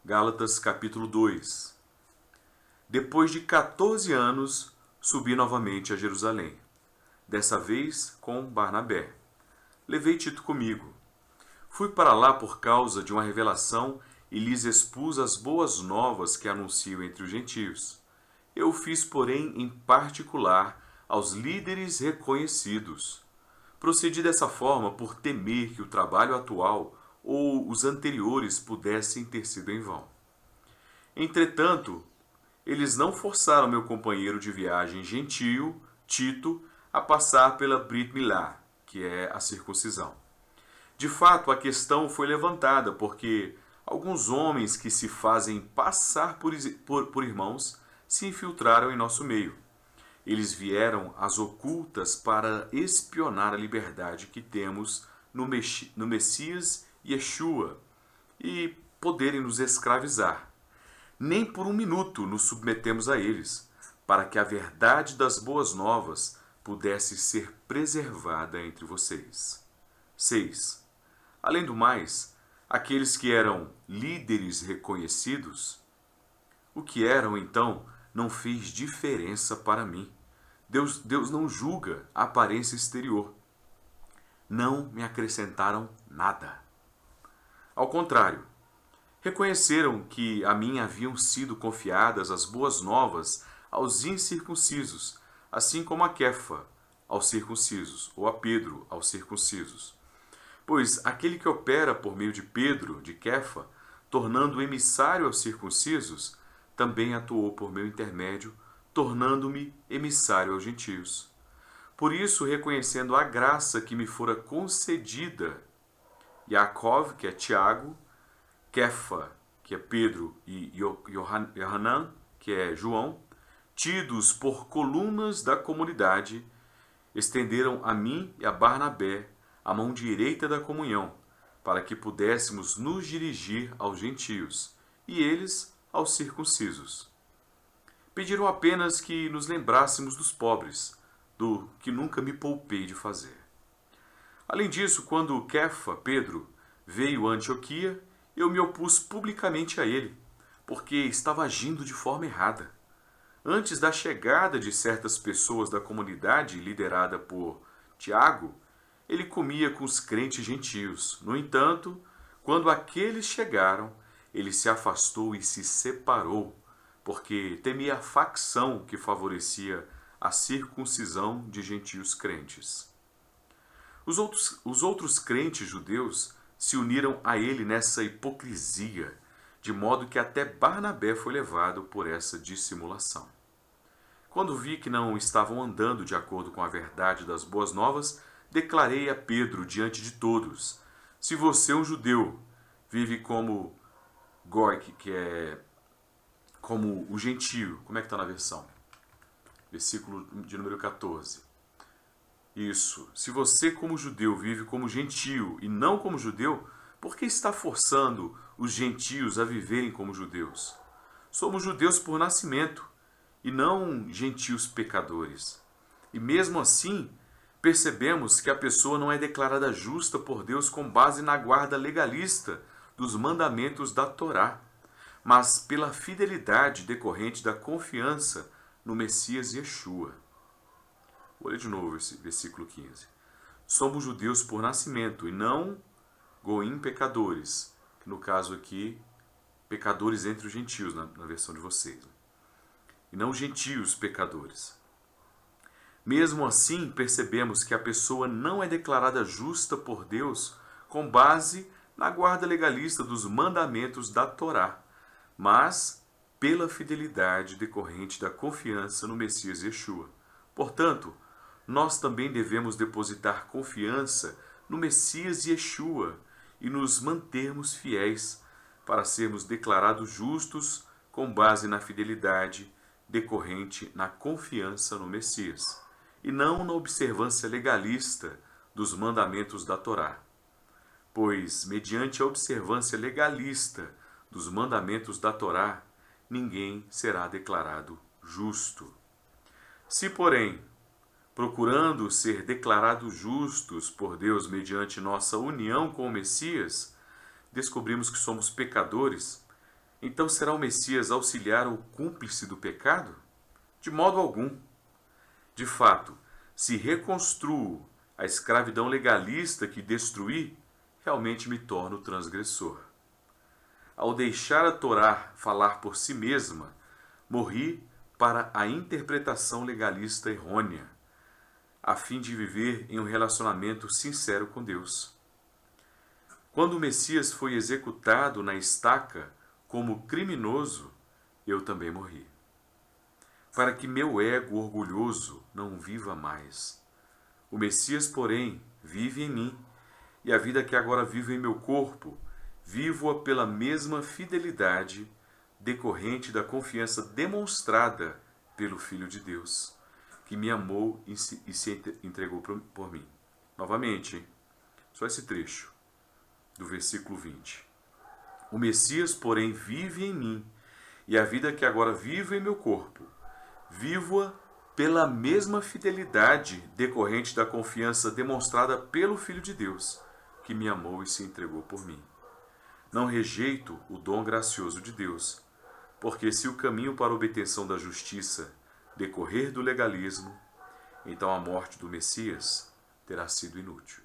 Gálatas capítulo 2. Depois de 14 anos, subi novamente a Jerusalém, dessa vez com Barnabé. Levei Tito comigo. Fui para lá por causa de uma revelação e lhes expus as boas novas que anuncio entre os gentios. Eu o fiz, porém, em particular aos líderes reconhecidos. Procedi dessa forma por temer que o trabalho atual ou os anteriores pudessem ter sido em vão. Entretanto, eles não forçaram meu companheiro de viagem gentio, Tito, a passar pela Brit Milá, que é a circuncisão. De fato, a questão foi levantada porque alguns homens que se fazem passar por irmãos se infiltraram em nosso meio. Eles vieram às ocultas para espionar a liberdade que temos no Messias Yeshua e poderem nos escravizar. Nem por um minuto nos submetemos a eles, para que a verdade das boas novas pudesse ser preservada entre vocês. 6. Além do mais, aqueles que eram líderes reconhecidos, o que eram então não fez diferença para mim. Deus não julga a aparência exterior. Não me acrescentaram nada. Ao contrário, reconheceram que a mim haviam sido confiadas as boas novas aos incircuncisos, assim como a Kefa aos circuncisos, ou a Pedro aos circuncisos. Pois aquele que opera por meio de Pedro, de Kefa, tornando-o emissário aos circuncisos, também atuou por meu intermédio, tornando-me emissário aos gentios. Por isso, reconhecendo a graça que me fora concedida, Yaakov, que é Tiago, Kefa, que é Pedro, e Yohanan, que é João, tidos por colunas da comunidade, estenderam a mim e a Barnabé a mão direita da comunhão, para que pudéssemos nos dirigir aos gentios, e eles aos circuncisos. Pediram apenas que nos lembrássemos dos pobres, do que nunca me poupei de fazer. Além disso, quando Kefa, Pedro, veio a Antioquia, eu me opus publicamente a ele, porque estava agindo de forma errada. Antes da chegada de certas pessoas da comunidade liderada por Tiago, ele comia com os crentes gentios. No entanto, quando aqueles chegaram, ele se afastou e se separou, porque temia a facção que favorecia a circuncisão de gentios crentes. Os outros crentes judeus se uniram a ele nessa hipocrisia, de modo que até Barnabé foi levado por essa dissimulação. Quando vi que não estavam andando de acordo com a verdade das boas novas, declarei a Pedro diante de todos: se você, um judeu, vive como Goi, que é como o gentio, como é que está na versão? Versículo de número 14. Isso. Se você, como judeu, vive como gentio e não como judeu, por que está forçando os gentios a viverem como judeus? Somos judeus por nascimento e não gentios pecadores. E mesmo assim, percebemos que a pessoa não é declarada justa por Deus com base na guarda legalista dos mandamentos da Torá, mas pela fidelidade decorrente da confiança no Messias Yeshua. Vou ler de novo esse versículo 15. Somos judeus por nascimento e não goim pecadores, que no caso aqui, pecadores entre os gentios, na versão de vocês. E não gentios pecadores. Mesmo assim, percebemos que a pessoa não é declarada justa por Deus com base na guarda legalista dos mandamentos da Torá, mas pela fidelidade decorrente da confiança no Messias Yeshua. Portanto, nós também devemos depositar confiança no Messias Yeshua e nos mantermos fiéis para sermos declarados justos com base na fidelidade decorrente na confiança no Messias, e não na observância legalista dos mandamentos da Torá. Pois, mediante a observância legalista dos mandamentos da Torá, ninguém será declarado justo. Se, porém, procurando ser declarados justos por Deus mediante nossa união com o Messias, descobrimos que somos pecadores, Então será o Messias auxiliar o cúmplice do pecado? De modo algum. De fato, se reconstruo a escravidão legalista que destruí, realmente me torno transgressor. Ao deixar a Torá falar por si mesma, morri para a interpretação legalista errônea, a fim de viver em um relacionamento sincero com Deus. Quando o Messias foi executado na estaca como criminoso, eu também morri. Para que meu ego orgulhoso não viva mais. O Messias, porém, vive em mim, e a vida que agora vivo em meu corpo, vivo-a pela mesma fidelidade decorrente da confiança demonstrada pelo Filho de Deus, que me amou e se entregou por mim. Novamente, hein? Só esse trecho do versículo 20. O Messias, porém, vive em mim, e a vida que agora vivo em meu corpo, vivo-a pela mesma fidelidade decorrente da confiança demonstrada pelo Filho de Deus, que me amou e se entregou por mim. Não rejeito o dom gracioso de Deus, porque se o caminho para a obtenção da justiça decorrer do legalismo, então a morte do Messias terá sido inútil.